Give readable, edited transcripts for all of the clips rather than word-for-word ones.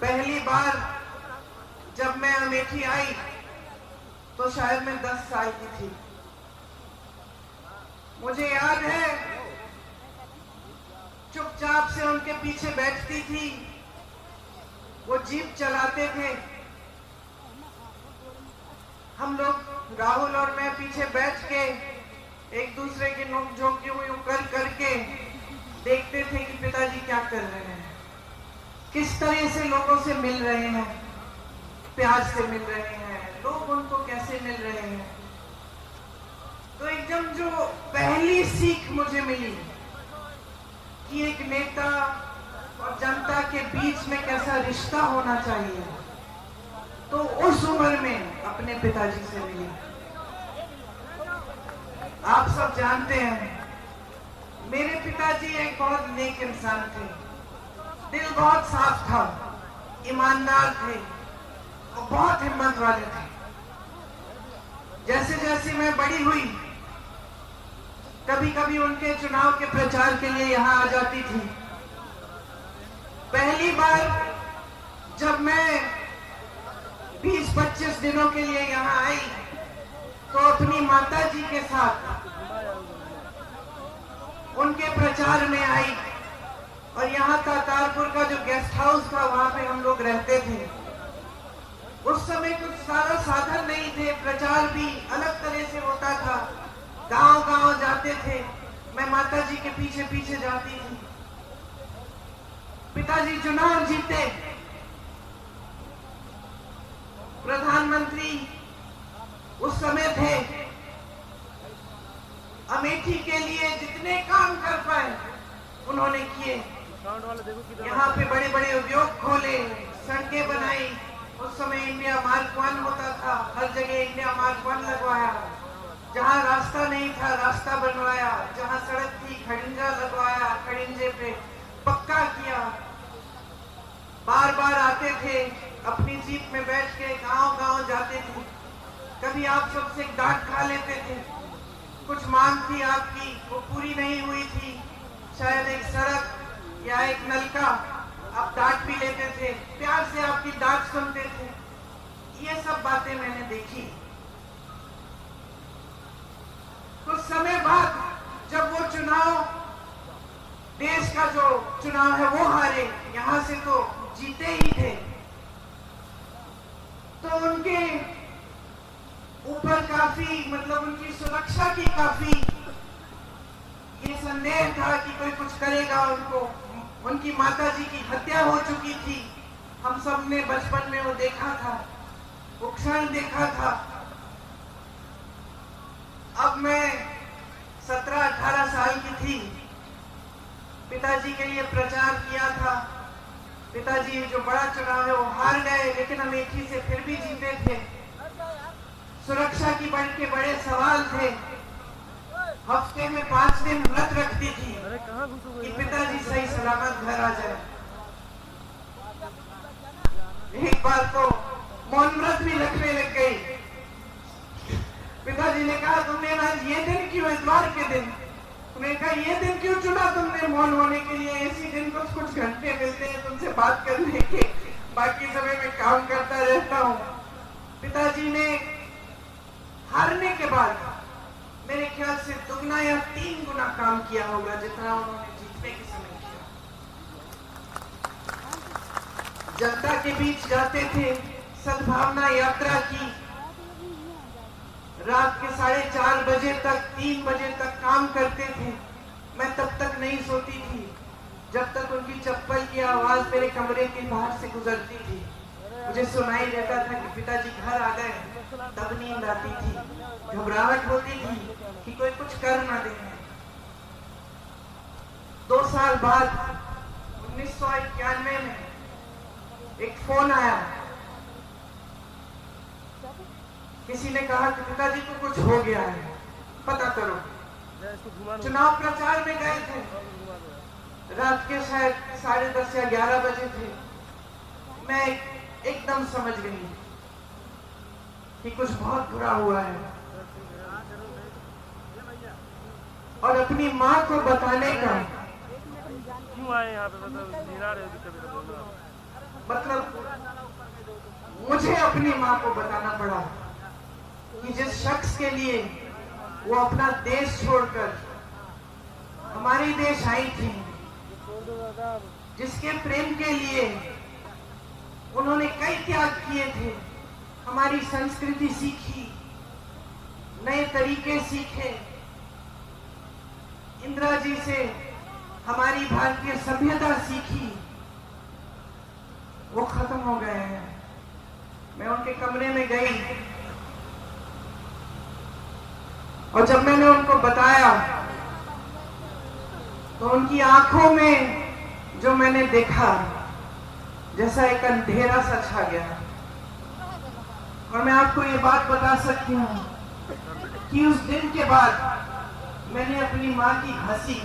पहली बार जब मैं अमेठी आई तो शायद मैं 10 साल की थी। मुझे याद है चुपचाप से उनके पीछे बैठती थी, वो जीप चलाते थे, हम लोग राहुल और मैं पीछे बैठ के एक दूसरे की नोक-झोंक यूं कर करके देखते थे कि पिताजी क्या कर रहे हैं, किस तरह से लोगों से मिल रहे हैं, प्यार से मिल रहे हैं, लोग उनको कैसे मिल रहे हैं। तो एकदम जो पहली सीख मुझे मिली कि एक नेता और जनता के बीच में कैसा रिश्ता होना चाहिए, तो उस उम्र में अपने पिताजी से मिली। आप सब जानते हैं मेरे पिताजी एक बहुत नेक इंसान थे, दिल बहुत साफ था, ईमानदार थे और बहुत हिम्मत वाले थे। जैसे जैसे मैं बड़ी हुई कभी कभी उनके चुनाव के प्रचार के लिए यहाँ आ जाती थी। पहली बार जब मैं 20-25 दिनों के लिए यहाँ आई तो अपनी माता जी के साथ उनके प्रचार में आई और यहाँ तारपुर का जो गेस्ट हाउस था वहां पे हम लोग रहते थे। उस समय कुछ सारा साधन नहीं थे, प्रचार भी अलग तरह से होता था, गांव-गांव जाते थे, मैं माता जी के पीछे पीछे जाती थी। पिताजी चुनाव जीते, प्रधानमंत्री उस समय थे, अमेठी के लिए जितने काम कर पाए उन्होंने किए। यहाँ पे बड़े बड़े उद्योग खोले, सड़कें बनाई, उस समय इंडिया मार्क 1 होता था, हर जगह इंडिया मार्क 1 लगवाया, जहाँ रास्ता नहीं था रास्ता बनवाया, जहाँ सड़क थी खड़िंजा लगवाया, खड़िंजे पे पक्का किया। बार बार आते थे, अपनी जीप में बैठ के गांव-गांव जाते थे। कभी आप सबसे डांट खा लेते थे, कुछ मांग थी आपकी वो पूरी नहीं हुई थी, शायद एक सड़क या एक नलका, आप डांट भी लेते थे, प्यार से आपकी डांट सुनते थे। ये सब बातें मैंने देखी। कुछ समय बाद जब वो चुनाव, देश का जो चुनाव है वो हारे, यहां से तो जीते ही थे, तो उनके ऊपर काफी मतलब उनकी सुरक्षा की काफी ये संदेह था कि कोई कुछ करेगा उनको। उनकी माताजी की हत्या हो चुकी थी, हम सब ने बचपन में वो देखा था, वो क्षण देखा था। अब मैं 17-18 साल की थी, पिताजी के लिए प्रचार किया था। पिताजी जो बड़ा चुनाव है वो हार गए, लेकिन अमेठी से फिर भी जीते थे। सुरक्षा की बड़े सवाल थे। हफ्ते में 5 दिन व्रत रखती थी कि पिताजी सही सलामत घर आ जाए। एक बार तो मौन व्रत भी रखने लग गई। पिताजी ने कहा तुमने आज ये दिन क्यों, इतवार के दिन, उन्होंने कहा ये दिन क्यों चुना तुमने मौन होने के लिए, इसी दिन कुछ घंटे मिलते हैं तुमसे बात करने के, बाकी समय में काम करता रहता हूँ। पिताजी ने हारने के बाद मेरे ख्याल से 2 या 3 गुना काम किया होगा जितना उन्होंने जीतने के समय किया। जनता के बीच जाते थे, सद्भावना यात्रा की, रात के 4:30 बजे तक 3 बजे तक काम करते थे। मैं तब तक नहीं सोती थी जब तक उनकी चप्पल की आवाज मेरे कमरे के बाहर से गुजरती थी। मुझे सुनाई देता था कि पिताजी घर आ गए, तब नींद आती थी। घबराहट होती थी कि कोई कुछ कर ना दे। 2 साल बाद 1991 में एक फोन आया, किसी ने कहा कि पिताजी को कुछ हो गया है, पता करो। चुनाव प्रचार में गए थे, रात के शायद 10:30 या 11 बजे थे। मैं एकदम समझ गई कि कुछ बहुत बुरा हुआ है और अपनी माँ को बताने का क्यों आए यहाँ पे, मतलब मुझे अपनी माँ को बताना पड़ा कि जिस शख्स के लिए वो अपना देश छोड़कर हमारे देश आई थी, जिसके प्रेम के लिए उन्होंने कई त्याग किए थे, हमारी संस्कृति सीखी, नए तरीके सीखे, इंदिरा जी से हमारी भारतीय सभ्यता सीखी, वो खत्म हो गए हैं। मैं उनके कमरे में गई और जब मैंने उनको बताया तो उनकी आंखों में जो मैंने देखा, जैसा एक अंधेरा सा छा गया। और मैं आपको ये बात बता सकती हूँ कि उस दिन के बाद मैंने अपनी माँ की हंसी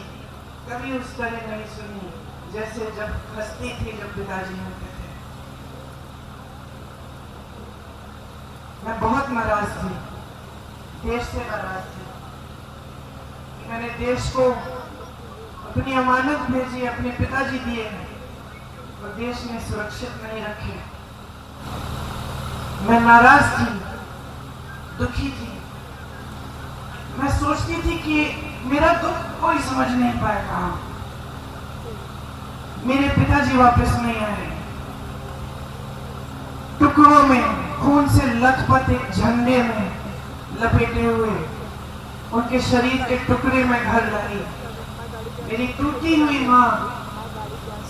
कभी उस तरह नहीं सुनी जैसे जब हंसती थी जब पिताजी होते थे। मैं बहुत नाराज थी, देश से नाराज थी कि मैंने देश को अपनी अमानत भेजी, अपने पिताजी दिए और देश में सुरक्षित नहीं रखे। मैं नाराज थी, दुखी थी। मैं सोचती थी कि मेरा दुख कोई समझ नहीं पाएगा, मेरे पिताजी वापस नहीं आए। टुकड़ों में खून से लथपथ एक झंडे में लपेटे हुए उनके शरीर के टुकड़े में घर लाई। मेरी टूटी हुई माँ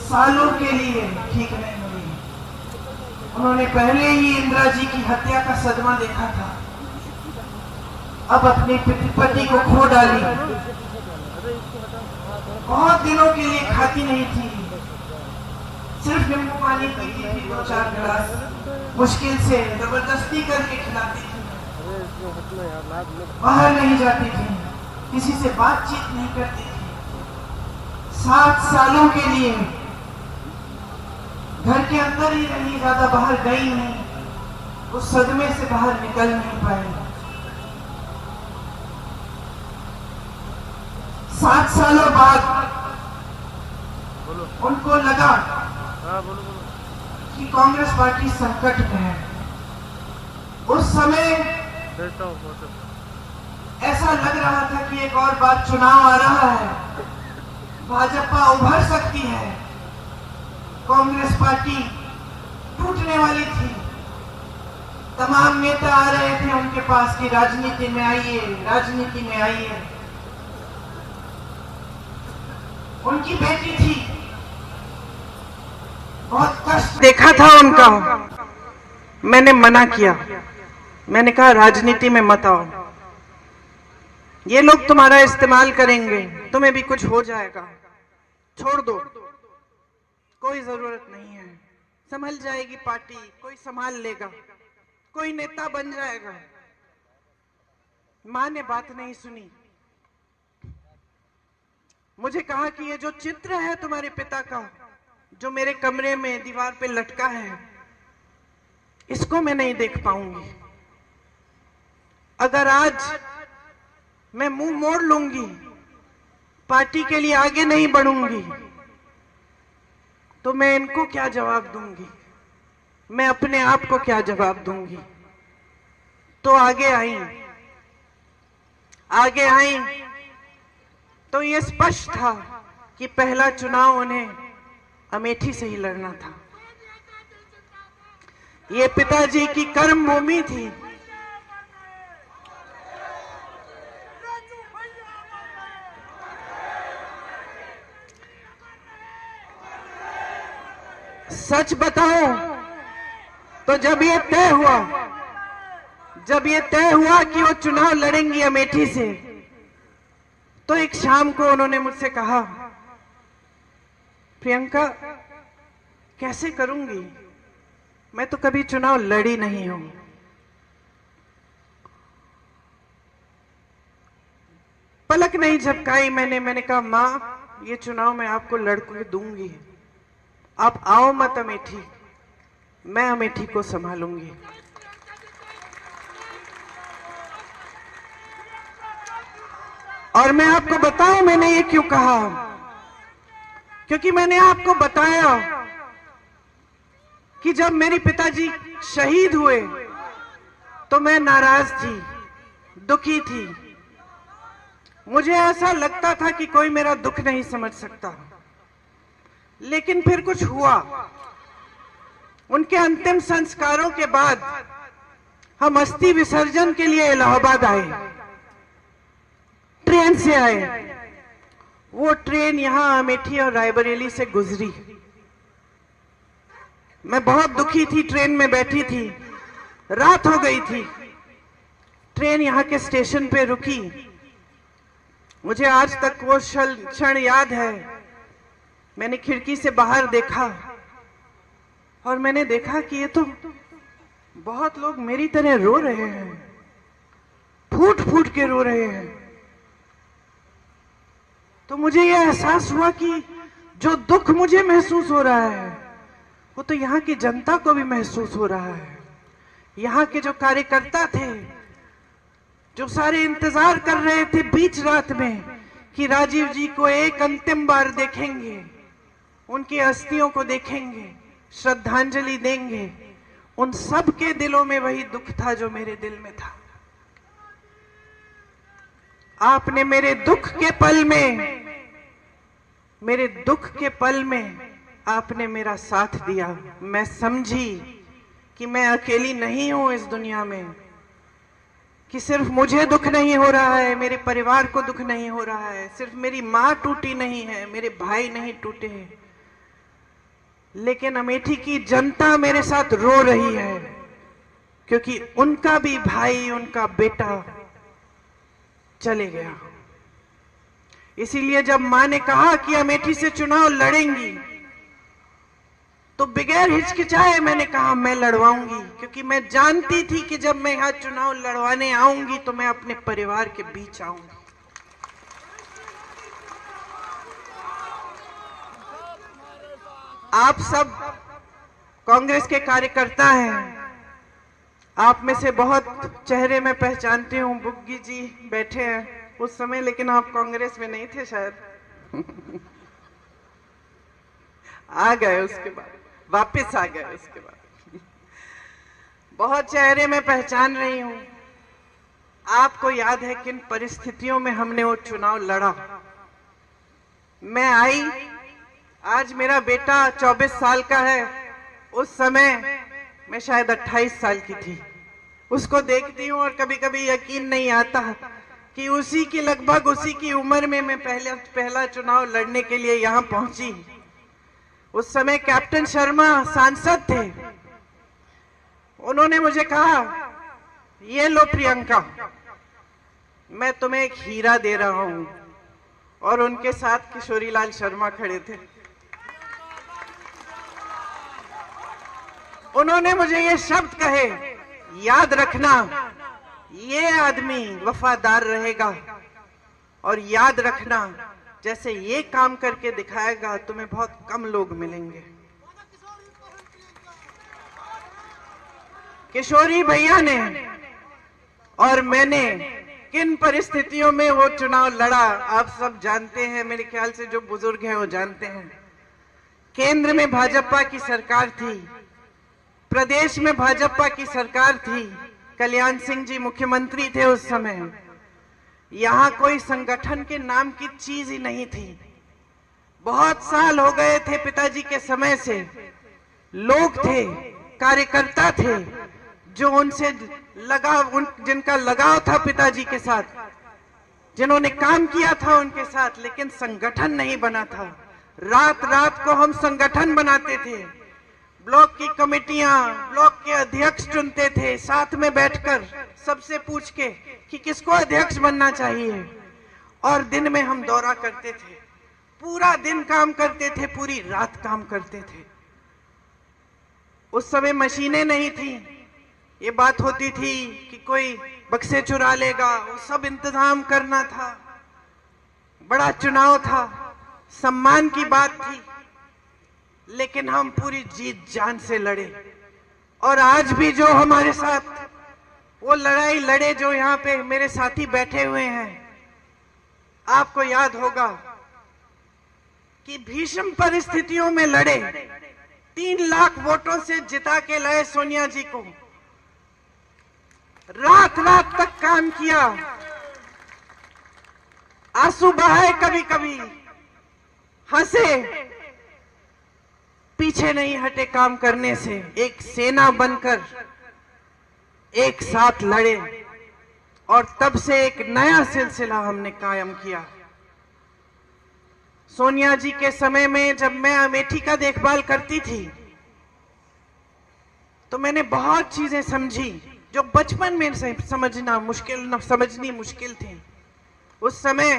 सालों के लिए ठीक नहीं हुई। उन्होंने पहले ही इंदिरा जी की हत्या का सदमा देखा था, अब अपने पति को खो डाली। बहुत दिनों के लिए खाती नहीं थी, सिर्फ नींबू पानी पीती थी, 2-4 गिलास, मुश्किल से जबरदस्ती करके खिलाती थी। बाहर नहीं जाती थी, किसी से बातचीत नहीं करती थी। 7 सालों के लिए घर के अंदर ही रही, ज्यादा बाहर गई नहीं। उस सदमे से बाहर निकल नहीं पाई। 7 सालों बाद उनको लगा कि कांग्रेस पार्टी संकट में है। उस समय ऐसा लग रहा था कि एक और बार चुनाव आ रहा है, भाजपा उभर सकती है, कांग्रेस पार्टी टूटने वाली थी। तमाम नेता आ रहे थे उनके पास कि राजनीति में आइए, राजनीति में आइए। उनकी बेटी थी, बहुत कष्ट देखा था उनका। मैंने मना किया, मैंने कहा राजनीति में मत आओ, ये लोग तुम्हारा इस्तेमाल करेंगे, तुम्हें भी कुछ हो जाएगा, छोड़ दो, कोई जरूरत नहीं है, संभल जाएगी पार्टी, कोई संभाल लेगा, कोई नेता बन जाएगा। मां ने बात नहीं सुनी, मुझे कहा कि ये जो चित्र है तुम्हारे पिता का, जो मेरे कमरे में दीवार पे लटका है, इसको मैं नहीं देख पाऊंगी। अगर आज मैं मुंह मोड़ लूंगी, पार्टी के लिए आगे नहीं बढ़ूंगी, तो मैं इनको क्या जवाब दूंगी, मैं अपने आप को क्या जवाब दूंगी। तो आगे आई तो ये स्पष्ट था कि पहला चुनाव उन्हें अमेठी से ही लड़ना था। ये पिताजी की कर्म भूमि थी। सच बताओ तो जब ये तय हुआ कि वो चुनाव लड़ेंगी अमेठी से, तो एक शाम को उन्होंने मुझसे कहा, प्रियंका कैसे करूंगी, मैं तो कभी चुनाव लड़ी नहीं हूं। पलक नहीं झपकाई मैंने कहा मां, ये चुनाव मैं आपको लड़के दूंगी, आप आओ मत अमेठी, मैं अमेठी को संभालूंगी। और मैं आपको बताऊं मैंने ये क्यों कहा, क्योंकि मैंने आपको बताया जब मेरे पिताजी शहीद हुए तो मैं नाराज थी, दुखी थी। मुझे ऐसा लगता था कि कोई मेरा दुख नहीं समझ सकता। लेकिन फिर कुछ हुआ। उनके अंतिम संस्कारों के बाद हम अस्थि विसर्जन के लिए इलाहाबाद आए, ट्रेन से आए। वो ट्रेन यहां अमेठी और रायबरेली से गुजरी। मैं बहुत दुखी थी, ट्रेन में बैठी थी, रात हो गई थी। ट्रेन यहां के स्टेशन पे रुकी। मुझे आज तक वो क्षण याद है। मैंने खिड़की से बाहर देखा और मैंने देखा कि ये तो बहुत लोग मेरी तरह रो रहे हैं, फूट फूट के रो रहे हैं। तो मुझे यह एहसास हुआ कि जो दुख मुझे महसूस हो रहा है वो तो यहाँ की जनता को भी महसूस हो रहा है। यहाँ के जो कार्यकर्ता थे, जो सारे इंतजार कर रहे थे बीच रात में कि राजीव जी को एक अंतिम बार देखेंगे, उनकी अस्थियों को देखेंगे, श्रद्धांजलि देंगे, उन सब के दिलों में वही दुख था जो मेरे दिल में था। आपने मेरे दुख के पल में आपने मेरा साथ दिया। मैं समझी कि मैं अकेली नहीं हूं इस दुनिया में, कि सिर्फ मुझे दुख नहीं हो रहा है, मेरे परिवार को दुख नहीं हो रहा है, सिर्फ मेरी मां टूटी नहीं है, मेरे भाई नहीं टूटे हैं, लेकिन अमेठी की जनता मेरे साथ रो रही है, क्योंकि उनका भी भाई, उनका बेटा चले गया। इसीलिए जब मां ने कहा कि अमेठी से चुनाव लड़ेंगी तो बगैर हिचकिचाए मैंने कहा मैं लड़वाऊंगी, क्योंकि मैं जानती थी कि जब मैं यहां चुनाव लड़वाने आऊंगी तो मैं अपने परिवार के बीच आऊंगी। आप सब कांग्रेस के कार्यकर्ता हैं। आप में से बहुत चेहरे में पहचानती हूं। बुग्गी जी बैठे हैं उस समय, लेकिन आप कांग्रेस में नहीं थे शायद। आ गए उसके बाद, वापस आ गए उसके बाद। बहुत चेहरे में पहचान रही हूं। आपको याद है किन परिस्थितियों में हमने वो चुनाव लड़ा। मैं आई, आज मेरा बेटा 24 साल का है, उस समय मैं शायद 28 साल की थी। उसको देखती हूँ और कभी कभी यकीन नहीं आता कि उसी की लगभग उसी की उम्र में मैं पहला चुनाव लड़ने के लिए यहाँ पहुंची। उस समय कैप्टन शर्मा सांसद थे। उन्होंने मुझे कहा, ये लो प्रियंका, मैं तुम्हें एक हीरा दे रहा हूं। और उनके साथ किशोरीलाल शर्मा खड़े थे। उन्होंने मुझे ये शब्द कहे, याद रखना ये आदमी वफादार रहेगा, और याद रखना जैसे ये काम करके दिखाएगा तुम्हें बहुत कम लोग मिलेंगे। किशोरी भैया ने और मैंने किन परिस्थितियों में वो चुनाव लड़ा आप सब जानते हैं। मेरे ख्याल से जो बुजुर्ग हैं वो जानते हैं। केंद्र में भाजपा की सरकार थी, प्रदेश में भाजपा की सरकार थी। कल्याण सिंह जी मुख्यमंत्री थे उस समय। यहाँ कोई संगठन के नाम की चीज ही नहीं थी। बहुत साल हो गए थे पिताजी के समय से। लोग थे, कार्यकर्ता थे, जो उनसे जिनका लगाव था पिताजी के साथ, जिन्होंने काम किया था उनके साथ, लेकिन संगठन नहीं बना था। रात रात को हम संगठन बनाते थे। ब्लॉक की कमेटियां, ब्लॉक के अध्यक्ष चुनते थे, साथ में बैठकर सबसे पूछ के कि किसको अध्यक्ष बनना चाहिए। और दिन में हम दौरा करते थे, पूरा दिन काम करते थे, पूरी रात काम करते थे। उस समय मशीनें नहीं थी। ये बात होती थी कि कोई बक्से चुरा लेगा, वो सब इंतजाम करना था। बड़ा चुनाव था, सम्मान की बात थी, लेकिन हम पूरी जीत जान से लड़े। और आज भी जो हमारे साथ वो लड़ाई लड़े, जो यहाँ पे मेरे साथी बैठे हुए हैं, आपको याद होगा कि भीषण परिस्थितियों में लड़े, 3 लाख वोटों से जिता के लाए सोनिया जी को। रात रात तक काम किया, आंसू बहाए, कभी कभी हंसे, पीछे नहीं हटे काम करने से। एक सेना बनकर एक साथ लड़े और तब से एक नया सिलसिला हमने कायम किया। सोनिया जी के समय में जब मैं अमेठी का देखभाल करती थी तो मैंने बहुत चीजें समझी जो बचपन में समझनी मुश्किल थी। उस समय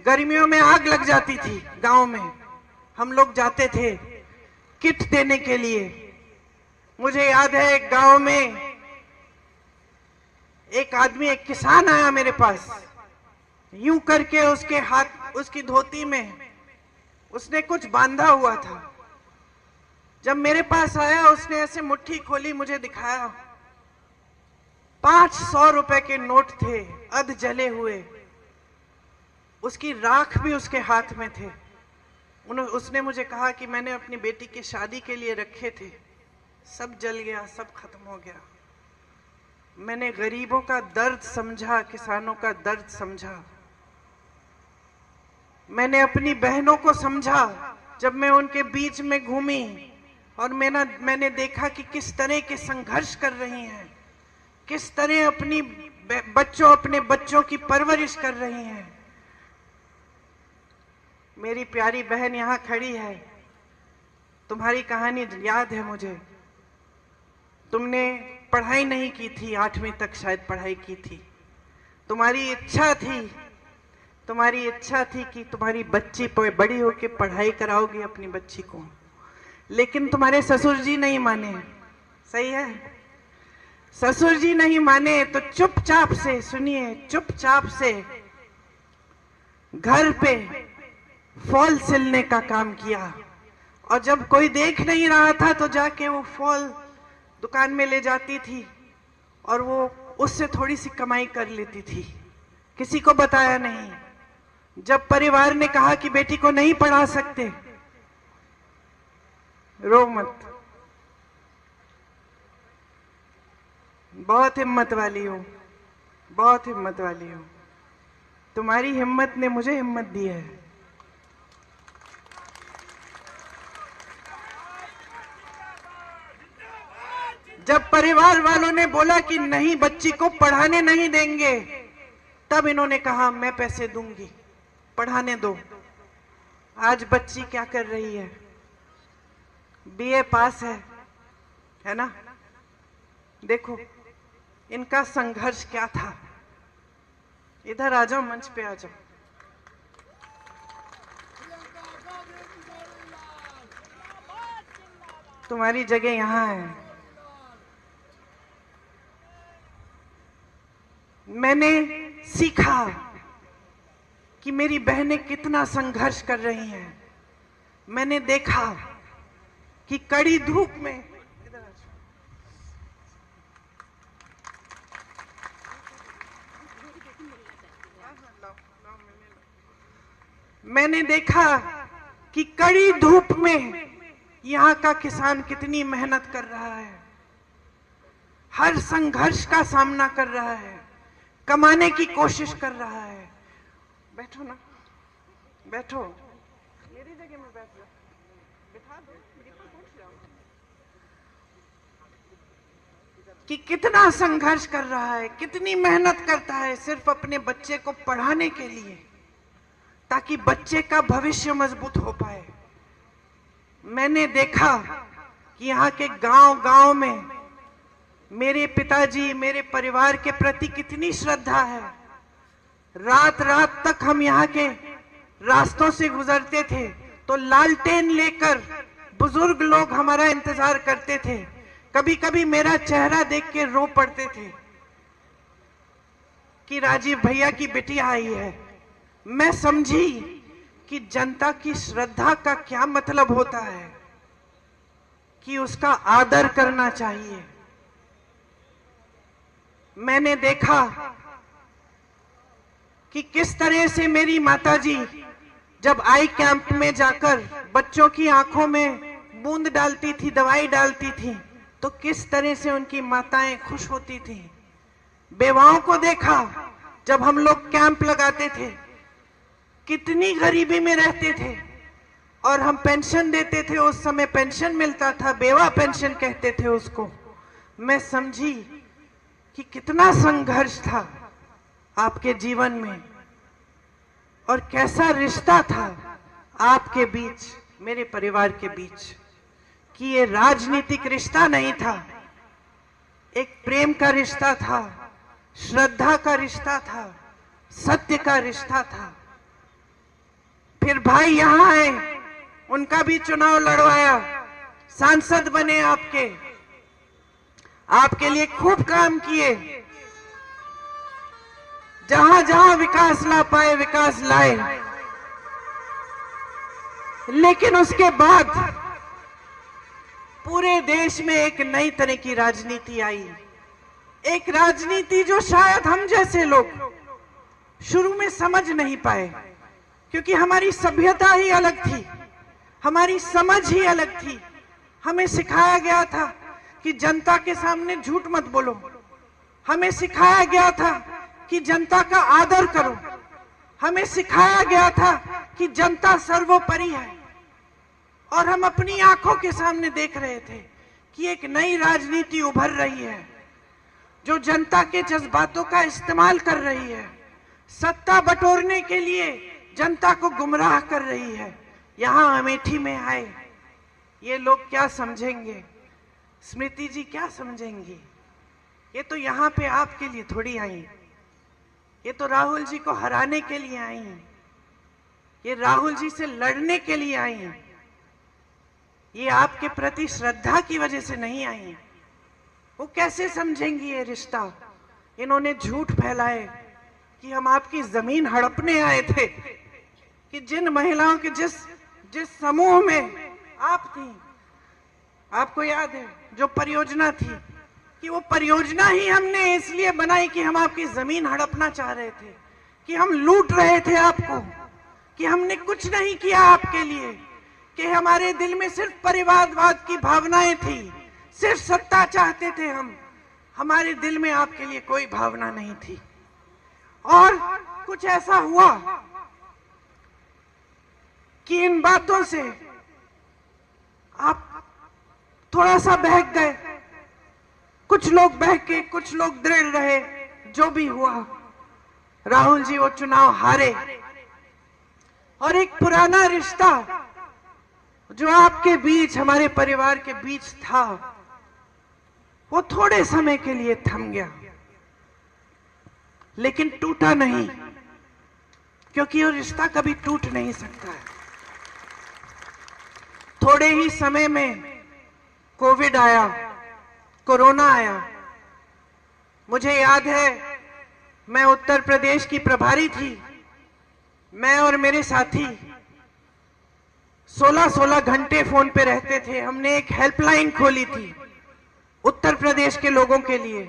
गर्मियों में आग लग जाती थी गांव में, हम लोग जाते थे किट देने के लिए। मुझे याद है एक गांव में एक आदमी, एक किसान आया मेरे पास, यूं करके उसके हाथ, उसकी धोती में उसने कुछ बांधा हुआ था। जब मेरे पास आया उसने ऐसे मुट्ठी खोली, मुझे दिखाया, 500 रुपए के नोट थे, अध जले हुए, उसकी राख भी उसके हाथ में थे। उसने मुझे कहा कि मैंने अपनी बेटी की शादी के लिए रखे थे, सब जल गया, सब खत्म हो गया। मैंने गरीबों का दर्द समझा, किसानों का दर्द समझा। मैंने अपनी बहनों को समझा जब मैं उनके बीच में घूमी और मैंने देखा कि किस तरह के संघर्ष कर रही हैं, किस तरह अपने बच्चों की परवरिश कर रही हैं। मेरी प्यारी बहन यहाँ खड़ी है, तुम्हारी कहानी याद है मुझे। तुमने पढ़ाई नहीं की थी, 8वीं तक शायद पढ़ाई की थी। तुम्हारी इच्छा थी कि तुम्हारी बच्ची बड़ी होकर पढ़ाई कराओगी अपनी बच्ची को, लेकिन तुम्हारे ससुर जी नहीं माने। सही है, ससुर जी नहीं माने तो चुपचाप से, सुनिए, चुपचाप से घर पे फॉल सिलने का काम किया। और जब कोई देख नहीं रहा था तो जाके वो फॉल दुकान में ले जाती थी और वो उससे थोड़ी सी कमाई कर लेती थी, किसी को बताया नहीं। जब परिवार ने कहा कि बेटी को नहीं पढ़ा सकते, रो मत, बहुत हिम्मत वाली हो, बहुत हिम्मत वाली हो। तुम्हारी हिम्मत ने मुझे हिम्मत दी है। जब परिवार वालों ने बोला कि नहीं, बच्ची को पढ़ाने नहीं देंगे, तब इन्होंने कहा मैं पैसे दूंगी, पढ़ाने दो। आज बच्ची क्या कर रही है? बीए पास है ना? देखो इनका संघर्ष क्या था। इधर आ जाओ, मंच पे आ जाओ। तुम्हारी जगह यहां है। मैंने सीखा कि मेरी बहनें कितना संघर्ष कर रही हैं। मैंने देखा कि कड़ी धूप में, मैंने देखा कि कड़ी धूप में यहाँ का किसान कितनी मेहनत कर रहा है, हर संघर्ष का सामना कर रहा है, कमाने की कोशिश कर रहा है। बैठो ना, बैठो, मेरी जगह में बैठ जाओ, बिठा दो, पूछ जाओ कि कितना संघर्ष कर रहा है, कितनी मेहनत करता है सिर्फ अपने बच्चे को पढ़ाने के लिए, ताकि बच्चे का भविष्य मजबूत हो पाए। मैंने देखा कि यहाँ के गांव-गांव में मेरे पिताजी, मेरे परिवार के प्रति कितनी श्रद्धा है। रात रात तक हम यहाँ के रास्तों से गुजरते थे तो लालटेन लेकर बुजुर्ग लोग हमारा इंतजार करते थे। कभी कभी मेरा चेहरा देख के रो पड़ते थे कि राजीव भैया की बिटिया आई है। मैं समझी कि जनता की श्रद्धा का क्या मतलब होता है, कि उसका आदर करना चाहिए। मैंने देखा कि किस तरह से मेरी माताजी जब आई कैंप में जाकर बच्चों की आंखों में बूंद डालती थी, दवाई डालती थी, तो किस तरह से उनकी माताएं खुश होती थी। बेवाओं को देखा, जब हम लोग कैंप लगाते थे कितनी गरीबी में रहते थे, और हम पेंशन देते थे, उस समय पेंशन मिलता था, बेवा पेंशन कहते थे उसको। मैं समझी कि कितना संघर्ष था आपके जीवन में, और कैसा रिश्ता था आपके बीच, मेरे परिवार के बीच, कि ये राजनीतिक रिश्ता नहीं था, एक प्रेम का रिश्ता था, श्रद्धा का रिश्ता था, सत्य का रिश्ता था। फिर भाई यहां आए, उनका भी चुनाव लड़वाया, सांसद बने, आपके लिए खूब काम किए, जहां जहां विकास ला पाए विकास लाए। लेकिन उसके बाद पूरे देश में एक नई तरह की राजनीति आई, एक राजनीति जो शायद हम जैसे लोग शुरू में समझ नहीं पाए, क्योंकि हमारी सभ्यता ही अलग थी, हमारी समझ ही अलग थी। हमें सिखाया गया था कि जनता के सामने झूठ मत बोलो, हमें सिखाया गया था कि जनता का आदर करो, हमें सिखाया गया था कि जनता सर्वोपरि है। और हम अपनी आंखों के सामने देख रहे थे कि एक नई राजनीति उभर रही है, जो जनता के जज्बातों का इस्तेमाल कर रही है, सत्ता बटोरने के लिए जनता को गुमराह कर रही है। यहां अमेठी में आए ये लोग क्या समझेंगे, स्मृति जी क्या समझेंगी? ये तो यहाँ पे आपके लिए थोड़ी आई, ये तो राहुल जी को हराने के लिए आई, ये राहुल जी से लड़ने के लिए आई, ये आपके प्रति श्रद्धा की वजह से नहीं आई। वो कैसे समझेंगी ये रिश्ता? इन्होंने झूठ फैलाए कि हम आपकी जमीन हड़पने आए थे, कि जिन महिलाओं के जिस समूह में आप थी, आपको याद है जो परियोजना थी, कि वो परियोजना ही हमने इसलिए बनाई कि हम आपकी जमीन हड़पना चाह रहे थे, कि हम लूट रहे थे आपको, कि हमने कुछ नहीं किया आपके लिए, कि हमारे दिल में सिर्फ परिवारवाद की भावनाएं थी, सिर्फ सत्ता चाहते थे हम, हमारे दिल में आपके लिए कोई भावना नहीं थी। और कुछ ऐसा हुआ कि इन बातों से आप थोड़ा सा बहक गए, कुछ लोग बहके, कुछ लोग दृढ़ रहे। जो भी हुआ, राहुल जी वो चुनाव हारे, और एक पुराना रिश्ता जो आपके बीच, हमारे परिवार के बीच था, वो थोड़े समय के लिए थम गया, लेकिन टूटा नहीं, क्योंकि वो रिश्ता कभी टूट नहीं सकता है। थोड़े ही समय में कोविड आया, कोरोना आया। मुझे याद है, मैं उत्तर प्रदेश की प्रभारी थी, मैं और मेरे साथी 16-16 घंटे फोन पे रहते थे। हमने एक हेल्पलाइन खोली थी उत्तर प्रदेश के लोगों के लिए,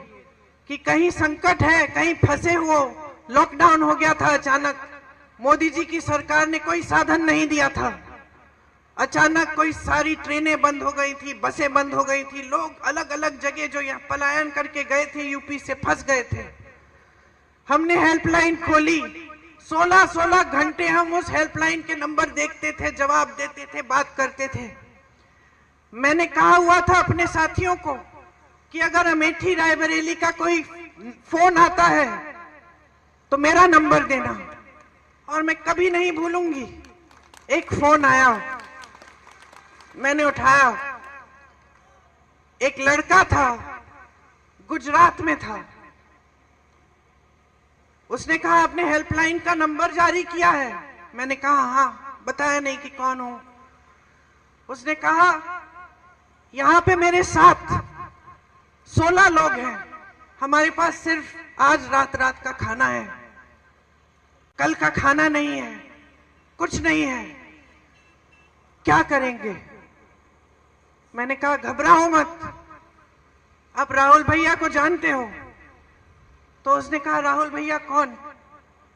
कि कहीं संकट है, कहीं फंसे हो, लॉकडाउन हो गया था अचानक, मोदी जी की सरकार ने कोई साधन नहीं दिया था, अचानक कोई सारी ट्रेनें बंद हो गई थी, बसें बंद हो गई थी, लोग अलग अलग जगह जो यहाँ पलायन करके गए थे, यूपी से फंस गए थे। हमने हेल्पलाइन खोली, 16-16 घंटे हम उस हेल्पलाइन के नंबर देखते थे, जवाब देते थे, बात करते थे। मैंने कहा हुआ था अपने साथियों को कि अगर अमेठी रायबरेली का कोई फोन आता है तो मेरा नंबर देना, और मैं कभी नहीं भूलूंगी। एक फोन आया, मैंने उठाया, एक लड़का था, गुजरात में था। उसने कहा आपने हेल्पलाइन का नंबर जारी किया है? मैंने कहा हाँ, बताया नहीं कि कौन हो। उसने कहा यहां पे मेरे साथ 16 लोग हैं, हमारे पास सिर्फ आज रात का खाना है, कल का खाना नहीं है, कुछ नहीं है, क्या करेंगे? मैंने कहा घबराओ मत, आप राहुल भैया को जानते हो? तो उसने कहा राहुल भैया कौन?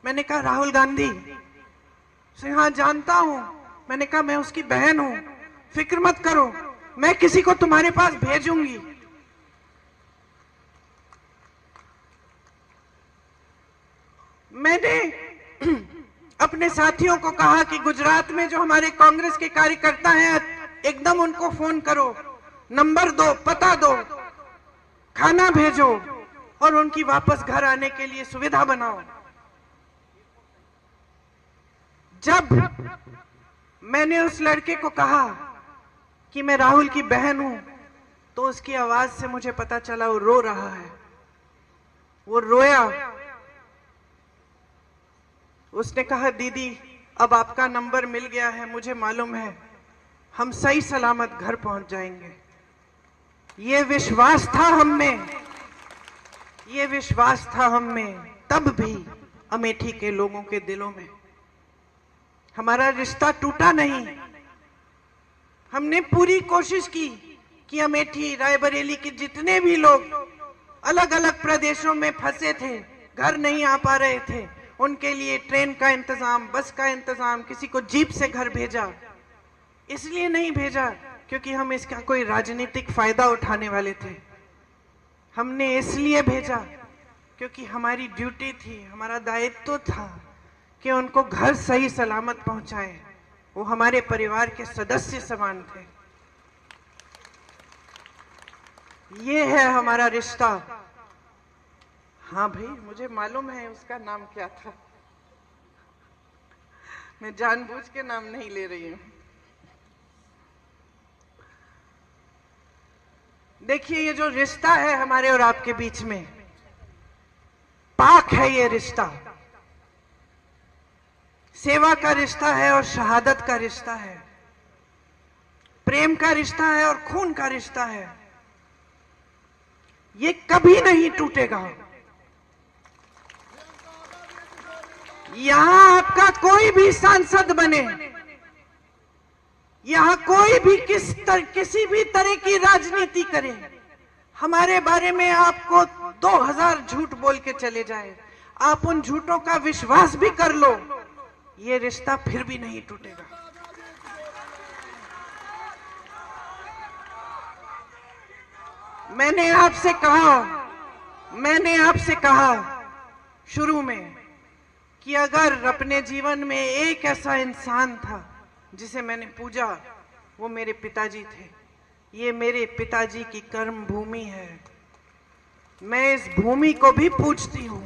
मैंने कहा राहुल गांधी। उसने हाँ जानता हूं। मैंने कहा मैं उसकी बहन हूं, फिक्र मत करो, मैं किसी को तुम्हारे पास भेजूंगी। मैंने अपने साथियों को कहा कि गुजरात में जो हमारे कांग्रेस के कार्यकर्ता हैं, एकदम उनको फोन करो, नंबर दो, पता दो, खाना भेजो और उनकी वापस घर आने के लिए सुविधा बनाओ। जब मैंने उस लड़के को कहा कि मैं राहुल की बहन हूं, तो उसकी आवाज से मुझे पता चला वो रो रहा है। वो रोया। उसने कहा, दीदी अब आपका नंबर मिल गया है, मुझे मालूम है हम सही सलामत घर पहुंच जाएंगे। ये विश्वास था हम में, ये विश्वास था हम में तब भी अमेठी के लोगों के दिलों में। हमारा रिश्ता टूटा नहीं। हमने पूरी कोशिश की कि अमेठी, रायबरेली के जितने भी लोग अलग अलग प्रदेशों में फंसे थे, घर नहीं आ पा रहे थे, उनके लिए ट्रेन का इंतजाम, बस का इंतजाम, किसी को जीप से घर भेजा। इसलिए नहीं भेजा क्योंकि हम इसका कोई राजनीतिक फायदा उठाने वाले थे। हमने इसलिए भेजा क्योंकि हमारी ड्यूटी थी, हमारा दायित्व था कि उनको घर सही सलामत पहुंचाए। वो हमारे परिवार के सदस्य समान थे। ये है हमारा रिश्ता। हाँ भाई, मुझे मालूम है उसका नाम क्या था। मैं जानबूझ के नाम नहीं ले रही हूं। देखिए, ये जो रिश्ता है हमारे और आपके बीच में, पाक है ये रिश्ता। सेवा का रिश्ता है और शहादत का रिश्ता है, प्रेम का रिश्ता है और खून का रिश्ता है। ये कभी नहीं टूटेगा। यहां आपका कोई भी सांसद बने, यहां कोई भी किसी भी तरह की राजनीति करे, हमारे बारे में आपको 2000 झूठ बोल के चले जाए, आप उन झूठों का विश्वास भी कर लो, ये रिश्ता फिर भी नहीं टूटेगा। मैंने आपसे कहा शुरू में कि अगर अपने जीवन में एक ऐसा इंसान था जिसे मैंने पूजा, वो मेरे पिताजी थे। ये मेरे पिताजी की कर्म भूमि है। मैं इस भूमि को भी पूजती हूं।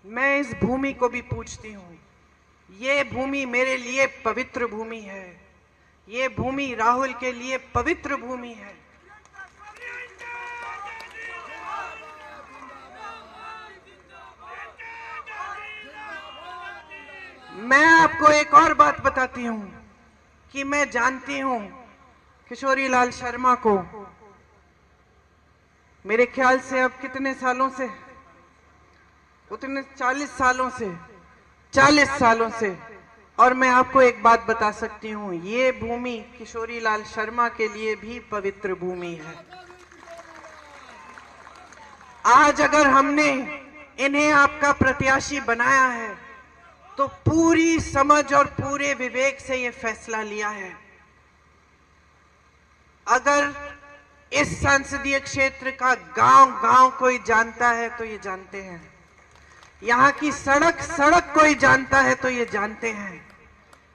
मैं इस भूमि को भी पूजती हूं। ये भूमि मेरे लिए पवित्र भूमि है। ये भूमि राहुल के लिए पवित्र भूमि है। मैं आपको एक और बात बताती हूं कि मैं जानती हूं किशोरी लाल शर्मा को, मेरे ख्याल से अब कितने सालों से, उतने 40 सालों से। और मैं आपको एक बात बता सकती हूं, ये भूमि किशोरी लाल शर्मा के लिए भी पवित्र भूमि है। आज अगर हमने इन्हें आपका प्रत्याशी बनाया है तो पूरी समझ और पूरे विवेक से ये फैसला लिया है। अगर इस संसदीय क्षेत्र का गांव-गांव कोई जानता है तो ये जानते हैं, यहाँ की सड़क कोई जानता है तो ये जानते हैं,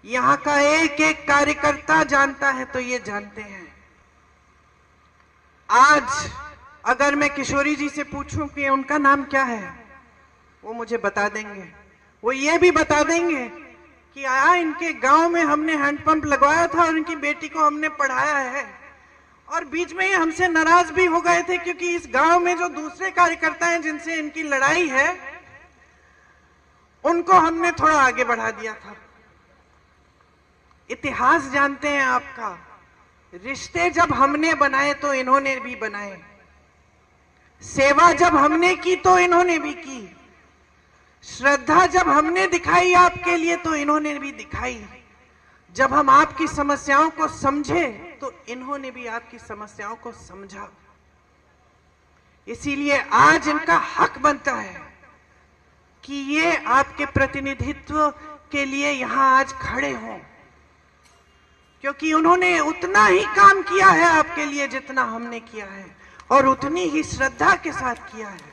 यहाँ का एक एक कार्यकर्ता जानता है तो ये जानते हैं। आज अगर मैं किशोरी जी से पूछूं कि उनका नाम क्या है, वो मुझे बता देंगे। वो ये भी बता देंगे कि इनके गांव में हमने हैंडपंप लगवाया था और इनकी बेटी को हमने पढ़ाया है, और बीच में ये हमसे नाराज भी हो गए थे क्योंकि इस गांव में जो दूसरे कार्यकर्ता हैं जिनसे इनकी लड़ाई है, उनको हमने थोड़ा आगे बढ़ा दिया था। इतिहास जानते हैं आपका। रिश्ते जब हमने बनाए तो इन्होंने भी बनाए, सेवा जब हमने की तो इन्होंने भी की, श्रद्धा जब हमने दिखाई आपके लिए तो इन्होंने भी दिखाई, जब हम आपकी समस्याओं को समझे तो इन्होंने भी आपकी समस्याओं को समझा। इसीलिए आज इनका हक बनता है कि ये आपके प्रतिनिधित्व के लिए यहां आज खड़े हों, क्योंकि उन्होंने उतना ही काम किया है आपके लिए जितना हमने किया है, और उतनी ही श्रद्धा के साथ किया है।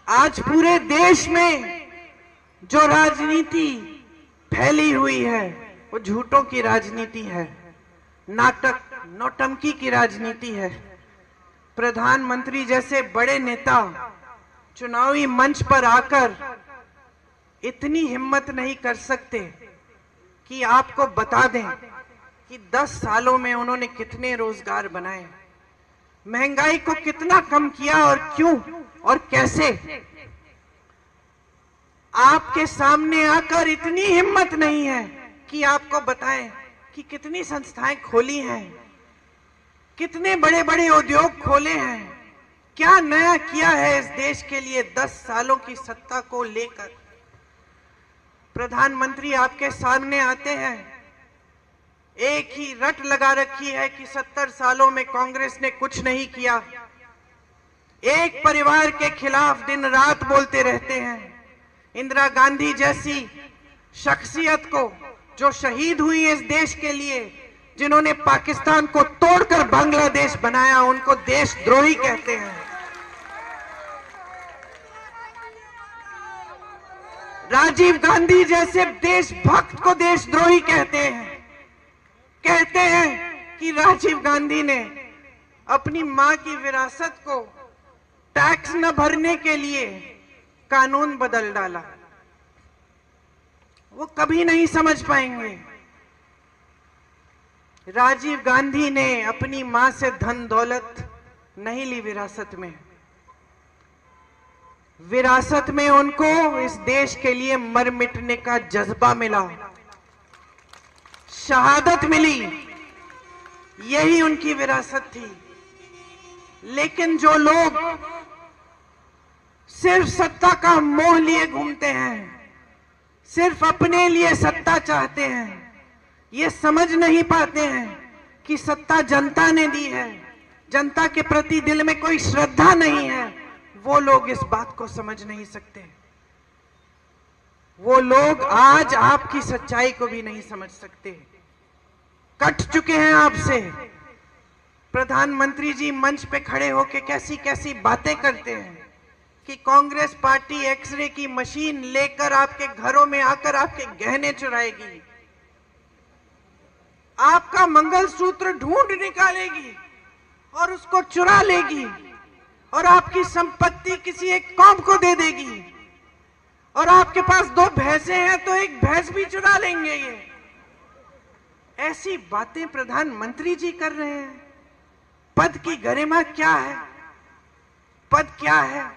आज पूरे देश में जो राजनीति फैली हुई है वो झूठों की राजनीति है, नाटक नौटंकी की राजनीति है। प्रधानमंत्री जैसे बड़े नेता चुनावी मंच पर आकर इतनी हिम्मत नहीं कर सकते कि आपको बता दें कि 10 सालों में उन्होंने कितने रोजगार बनाए, महंगाई को कितना कम किया और क्यों और कैसे। आपके सामने आकर इतनी हिम्मत नहीं है कि आपको बताएं कि कितनी संस्थाएं खोली हैं, कितने बड़े बड़े उद्योग खोले हैं, क्या नया किया है इस देश के लिए 10 सालों की सत्ता को लेकर। प्रधानमंत्री आपके सामने आते हैं, एक ही रट लगा रखी है कि 70 सालों में कांग्रेस ने कुछ नहीं किया, एक परिवार के खिलाफ दिन रात बोलते रहते हैं। इंदिरा गांधी जैसी शख्सियत को, जो शहीद हुई इस देश के लिए, जिन्होंने पाकिस्तान को तोड़कर बांग्लादेश बनाया, उनको देशद्रोही कहते हैं। राजीव गांधी जैसे देशभक्त को देशद्रोही कहते हैं। कहते हैं कि राजीव गांधी ने अपनी मां की विरासत को टैक्स न भरने के लिए कानून बदल डाला। वो कभी नहीं समझ पाएंगे। राजीव गांधी ने अपनी मां से धन दौलत नहीं ली विरासत में। विरासत में उनको इस देश के लिए मर मिटने का जज्बा मिला, शहादत मिली, यही उनकी विरासत थी। लेकिन जो लोग सिर्फ सत्ता का मोह लिए घूमते हैं, सिर्फ अपने लिए सत्ता चाहते हैं, ये समझ नहीं पाते हैं कि सत्ता जनता ने दी है, जनता के प्रति दिल में कोई श्रद्धा नहीं है, वो लोग इस बात को समझ नहीं सकते। वो लोग आज आपकी सच्चाई को भी नहीं समझ सकते, कट चुके हैं आपसे। प्रधानमंत्री जी मंच पे खड़े होकर कैसी कैसी बातें करते हैं कि कांग्रेस पार्टी एक्सरे की मशीन लेकर आपके घरों में आकर आपके गहने चुराएगी, आपका मंगलसूत्र ढूंढ निकालेगी और उसको चुरा लेगी, और आपकी संपत्ति किसी एक कौम को दे देगी, और आपके पास 2 भैंसे हैं तो एक भैंस भी चुरा लेंगे। ये ऐसी बातें प्रधानमंत्री जी कर रहे हैं। पद की गरिमा क्या है? पद क्या है?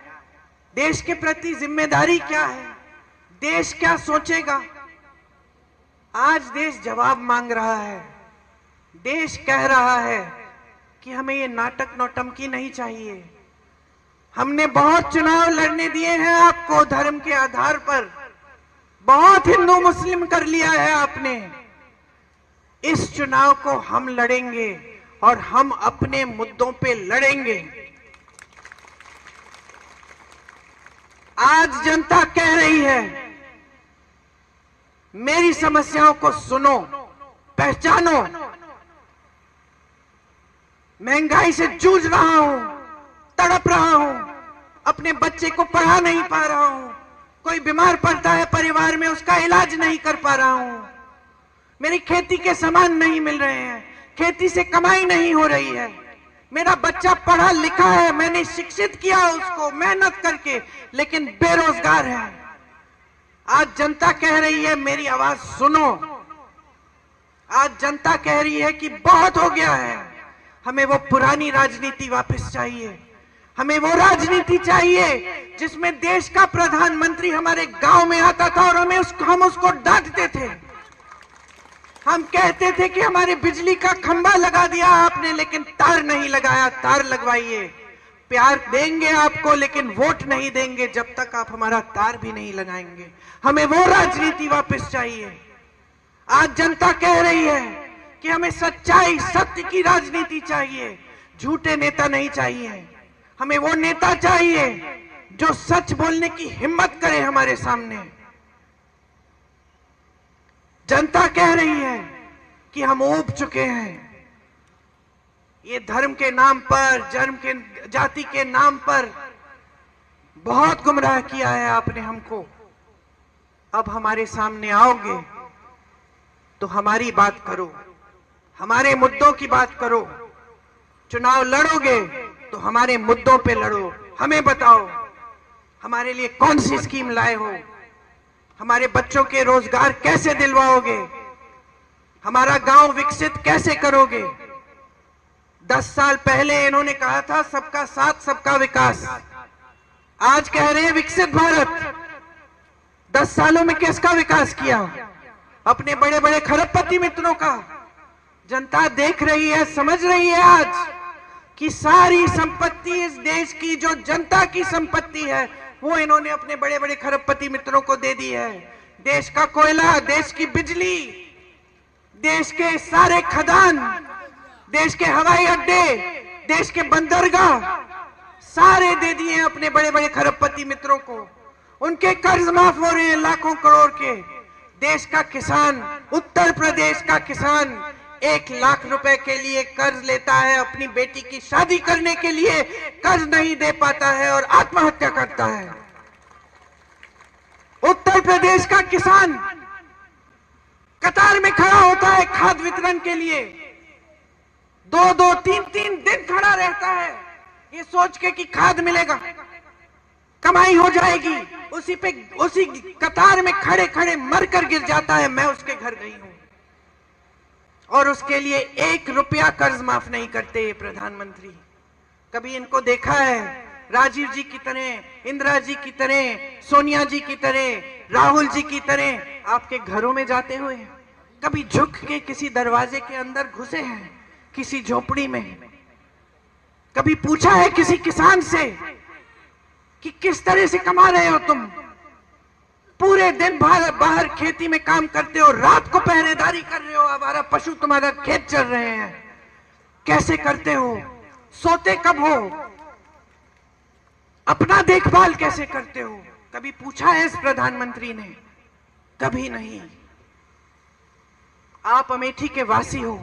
देश के प्रति जिम्मेदारी क्या है? देश क्या सोचेगा? आज देश जवाब मांग रहा है। देश कह रहा है कि हमें ये नाटक नौटंकी नहीं चाहिए। हमने बहुत चुनाव लड़ने दिए हैं आपको धर्म के आधार पर, बहुत हिंदू मुस्लिम कर लिया है आपने। इस चुनाव को हम लड़ेंगे और हम अपने मुद्दों पे लड़ेंगे। आज जनता कह रही है, मेरी समस्याओं को सुनो, पहचानो। महंगाई से जूझ रहा हूं, तड़प रहा हूं, अपने बच्चे को पढ़ा नहीं पा रहा हूं, कोई बीमार पड़ता है परिवार में उसका इलाज नहीं कर पा रहा हूं, मेरी खेती के सामान नहीं मिल रहे हैं, खेती से कमाई नहीं हो रही है, मेरा बच्चा पढ़ा लिखा है, मैंने शिक्षित किया उसको मेहनत करके, लेकिन बेरोजगार है। आज जनता कह रही है मेरी आवाज सुनो। आज जनता कह रही है कि बहुत हो गया है, हमें वो पुरानी राजनीति वापस चाहिए। हमें वो राजनीति चाहिए जिसमें देश का प्रधानमंत्री हमारे गांव में आता था और हम उसको डांटते थे। हम कहते थे कि हमारे बिजली का खंभा लगा दिया आपने, लेकिन तार नहीं लगाया, तार लगवाइए। प्यार देंगे आपको लेकिन वोट नहीं देंगे जब तक आप हमारा तार भी नहीं लगाएंगे। हमें वो राजनीति वापस चाहिए। आज जनता कह रही है कि हमें सच्चाई, सत्य की राजनीति चाहिए, झूठे नेता नहीं चाहिए। हमें वो नेता चाहिए जो सच बोलने की हिम्मत करे हमारे सामने। जनता कह रही है कि हम ऊब चुके हैं। ये धर्म के नाम पर, जाति के नाम पर बहुत गुमराह किया है आपने हमको। अब हमारे सामने आओगे तो हमारी बात करो, हमारे मुद्दों की बात करो। चुनाव लड़ोगे तो हमारे मुद्दों पे लड़ो। हमें बताओ हमारे लिए कौन सी स्कीम लाए हो, हमारे बच्चों के रोजगार कैसे दिलवाओगे, हमारा गांव विकसित कैसे करोगे। 10 साल पहले इन्होंने कहा था सबका साथ सबका विकास, आज कह रहे हैं विकसित भारत। 10 सालों में किसका विकास किया? अपने बड़े बड़े खरबपति मित्रों का। जनता देख रही है, समझ रही है आज कि सारी संपत्ति इस देश की जो जनता की संपत्ति है वो इन्होंने अपने बड़े बड़े खरबपति मित्रों को दे दी है। देश का कोयला, देश की बिजली, देश के सारे खदान, देश के हवाई अड्डे, देश के बंदरगाह सारे दे दिए हैं अपने बड़े बड़े खरबपति मित्रों को। उनके कर्ज माफ हो रहे हैं लाखों करोड़ के। देश का किसान, उत्तर प्रदेश का किसान 1 लाख रुपए के लिए कर्ज लेता है, अपनी बेटी की शादी करने के लिए कर्ज नहीं दे पाता है और आत्महत्या करता है। उत्तर प्रदेश का किसान कतार में खड़ा होता है खाद वितरण के लिए, 2-2, 3-3 दिन खड़ा रहता है ये सोच के कि खाद मिलेगा, कमाई हो जाएगी। उसी कतार में खड़े खड़े मरकर गिर जाता है। मैं उसके घर गई हूं और उसके लिए 1 रुपया कर्ज माफ नहीं करते ये प्रधानमंत्री। कभी इनको देखा है राजीव जी की तरह, इंदिरा जी की तरह, सोनिया जी की तरह, राहुल जी की तरह आपके घरों में जाते हुए? कभी झुक के किसी दरवाजे के अंदर घुसे हैं, किसी झोपड़ी में? कभी पूछा है किसी किसान से कि किस तरह से कमा रहे हो तुम? पूरे दिन बाहर खेती में काम करते हो, रात को पहरेदारी कर रहे हो, आवारा पशु तुम्हारा खेत चल रहे हैं, कैसे करते हो? सोते कब हो? अपना देखभाल कैसे करते हो? कभी पूछा है इस प्रधानमंत्री ने? कभी नहीं। आप अमेठी के वासी हो,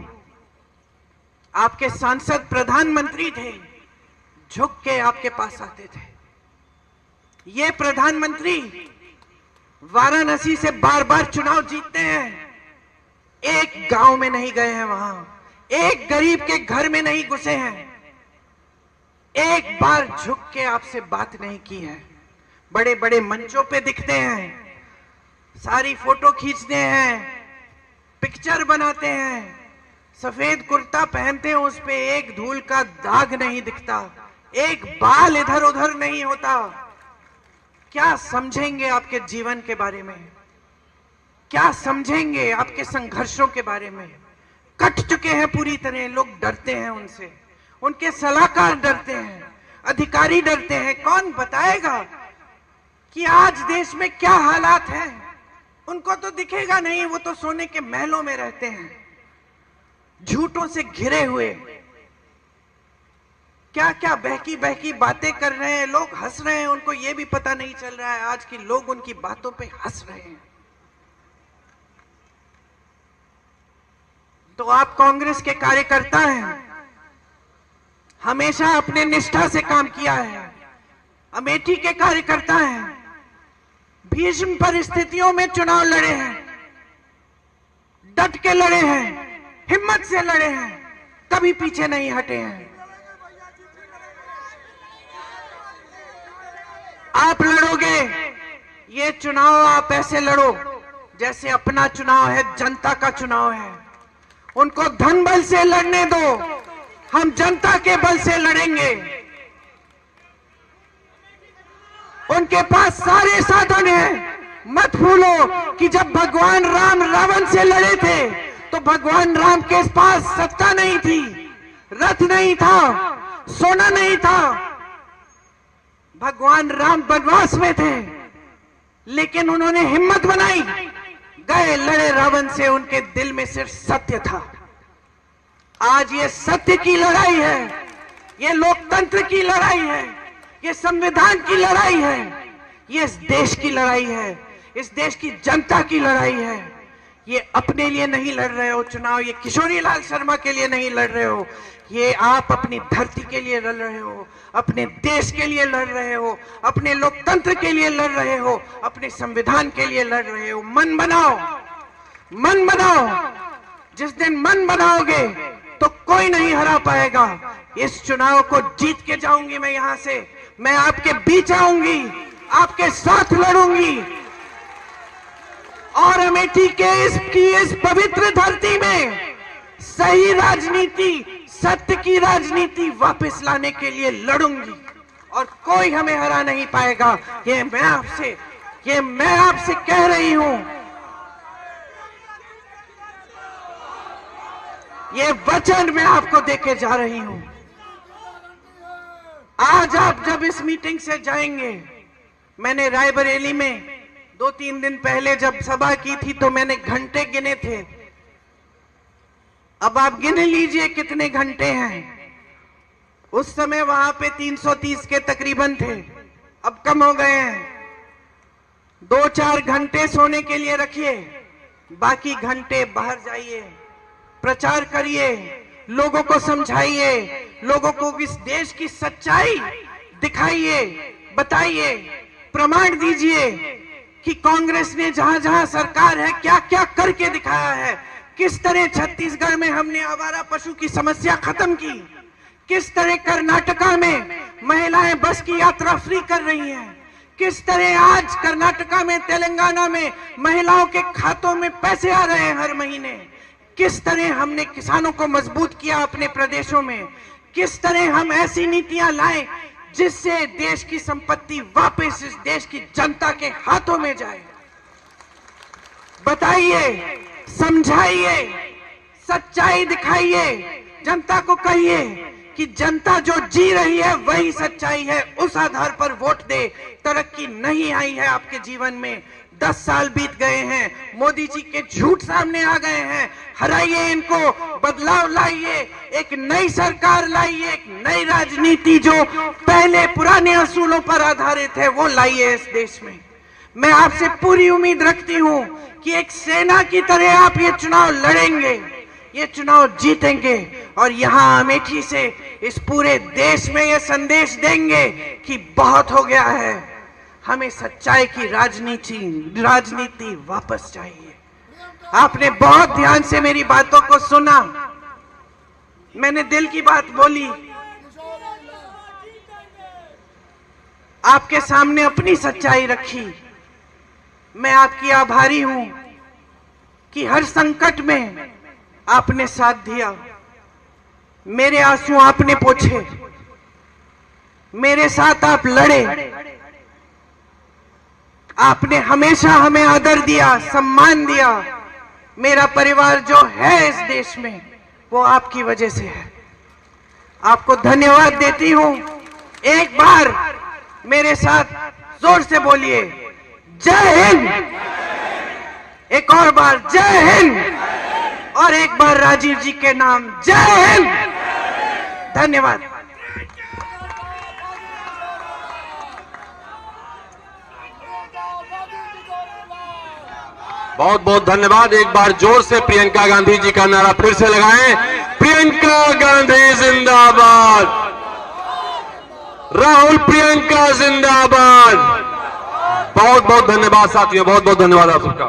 आपके सांसद प्रधानमंत्री थे, झुक के आपके पास आते थे। ये प्रधानमंत्री वाराणसी से बार बार चुनाव जीतते हैं, एक गांव में नहीं गए हैं, वहां एक गरीब के घर में नहीं घुसे हैं, एक बार झुक के आपसे बात नहीं की है। बड़े बड़े मंचों पे दिखते हैं, सारी फोटो खींचते हैं, पिक्चर बनाते हैं, सफेद कुर्ता पहनते हैं, उस पे एक धूल का दाग नहीं दिखता, एक बाल इधर उधर नहीं होता। क्या समझेंगे आपके जीवन के बारे में? क्या समझेंगे आपके संघर्षों के बारे में? कट चुके हैं पूरी तरह, लोग डरते हैं उनसे, उनके सलाहकार डरते हैं, अधिकारी डरते हैं। कौन बताएगा कि आज देश में क्या हालात हैं? उनको तो दिखेगा नहीं, वो तो सोने के महलों में रहते हैं, झूठों से घिरे हुए। क्या क्या बहकी बहकी बातें कर रहे हैं, लोग हंस रहे हैं, उनको ये भी पता नहीं चल रहा है आज की लोग उनकी बातों पे हंस रहे हैं। तो आप कांग्रेस के कार्यकर्ता हैं, हमेशा अपने निष्ठा से काम किया है। अमेठी के कार्यकर्ता हैं, भीषण परिस्थितियों में चुनाव लड़े हैं, डट के लड़े हैं, हिम्मत से लड़े हैं, कभी पीछे नहीं हटे हैं। आप लड़ोगे ये चुनाव, आप ऐसे लड़ो जैसे अपना चुनाव है, जनता का चुनाव है। उनको धन बल से लड़ने दो, हम जनता के बल से लड़ेंगे। उनके पास सारे साधन हैं। मत भूलो कि जब भगवान राम रावण से लड़े थे तो भगवान राम के पास सत्ता नहीं थी, रथ नहीं था, सोना नहीं था। भगवान राम वनवास में थे, लेकिन उन्होंने हिम्मत बनाई, गए लड़े रावण से। उनके दिल में सिर्फ सत्य था। आज ये सत्य की लड़ाई है, ये लोकतंत्र की लड़ाई है, ये संविधान की लड़ाई है, ये इस देश की लड़ाई है, इस देश की जनता की लड़ाई है। ये अपने लिए नहीं लड़ रहे हो चुनाव, ये किशोरी लाल शर्मा के लिए नहीं लड़ रहे हो, ये आप अपनी धरती के लिए लड़ रहे हो, अपने देश के लिए लड़ रहे हो, अपने लोकतंत्र के लिए लड़ रहे हो, अपने संविधान के लिए लड़ रहे हो। मन बनाओ, मन बनाओ। जिस दिन मन बनाओगे तो कोई नहीं हरा पाएगा। इस चुनाव को जीत के जाऊंगी मैं यहां से। मैं आपके बीच आऊंगी, आपके साथ लड़ूंगी और अमेठी के इस पवित्र धरती में सही राजनीति, सत्य की राजनीति वापस लाने के लिए लड़ूंगी और कोई हमें हरा नहीं पाएगा। ये मैं आपसे कह रही हूं। ये वचन मैं आपको देके जा रही हूं। आज आप जब इस मीटिंग से जाएंगे, मैंने रायबरेली में 2-3 दिन पहले जब सभा की थी तो मैंने घंटे गिने थे। अब आप गिन लीजिए कितने घंटे हैं। उस समय वहां पे 330 के तकरीबन थे, अब कम हो गए हैं। 2-4 घंटे सोने के लिए रखिए, बाकी घंटे बाहर जाइए, प्रचार करिए, लोगों को समझाइए, लोगों को इस देश की सच्चाई दिखाइए, बताइए, प्रमाण दीजिए कि कांग्रेस ने जहां जहां सरकार है क्या क्या करके दिखाया है। किस तरह छत्तीसगढ़ में हमने आवारा पशु की समस्या खत्म की, किस तरह कर्नाटका में महिलाएं बस की यात्रा फ्री कर रही हैं, किस तरह आज कर्नाटका में, तेलंगाना में महिलाओं के खातों में पैसे आ रहे हैं हर महीने, किस तरह हमने किसानों को मजबूत किया अपने प्रदेशों में, किस तरह हम ऐसी नीतियां लाए जिससे देश की संपत्ति वापस इस देश की जनता के हाथों में जाए। बताइए, समझाइए, सच्चाई दिखाइए, जनता को कहिए कि जनता जो जी रही है वही सच्चाई है, उस आधार पर वोट दे। तरक्की नहीं आई है आपके जीवन में, 10 साल बीत गए हैं, मोदी जी के झूठ सामने आ गए हैं। हराइए इनको, बदलाव लाइए, एक नई सरकार लाइए, एक नई राजनीति जो पहले पुराने असूलों पर आधारित है वो लाइए इस देश में। मैं आपसे पूरी उम्मीद रखती हूं कि एक सेना की तरह आप ये चुनाव लड़ेंगे, ये चुनाव जीतेंगे और यहां अमेठी से इस पूरे देश में ये संदेश देंगे कि बहुत हो गया है, हमें सच्चाई की राजनीति वापस चाहिए। आपने बहुत ध्यान से मेरी बातों को सुना, मैंने दिल की बात बोली, आपके सामने अपनी सच्चाई रखी। मैं आपकी आभारी हूं कि हर संकट में आपने साथ दिया, मेरे आंसू आपने पोंछे, मेरे साथ आप लड़े, आपने हमेशा हमें आदर दिया, सम्मान दिया। मेरा परिवार जो है इस देश में वो आपकी वजह से है। आपको धन्यवाद देती हूं। एक बार मेरे साथ जोर से बोलिए, जय हिंद। एक और बार जय हिंद और एक बार राजीव जी के नाम जय हिंद। धन्यवाद। बहुत बहुत धन्यवाद। एक बार जोर से प्रियंका गांधी जी का नारा फिर से लगाएं। प्रियंका गांधी जिंदाबाद, राहुल प्रियंका जिंदाबाद। बहुत बहुत धन्यवाद साथियों, बहुत बहुत धन्यवाद आप सबका।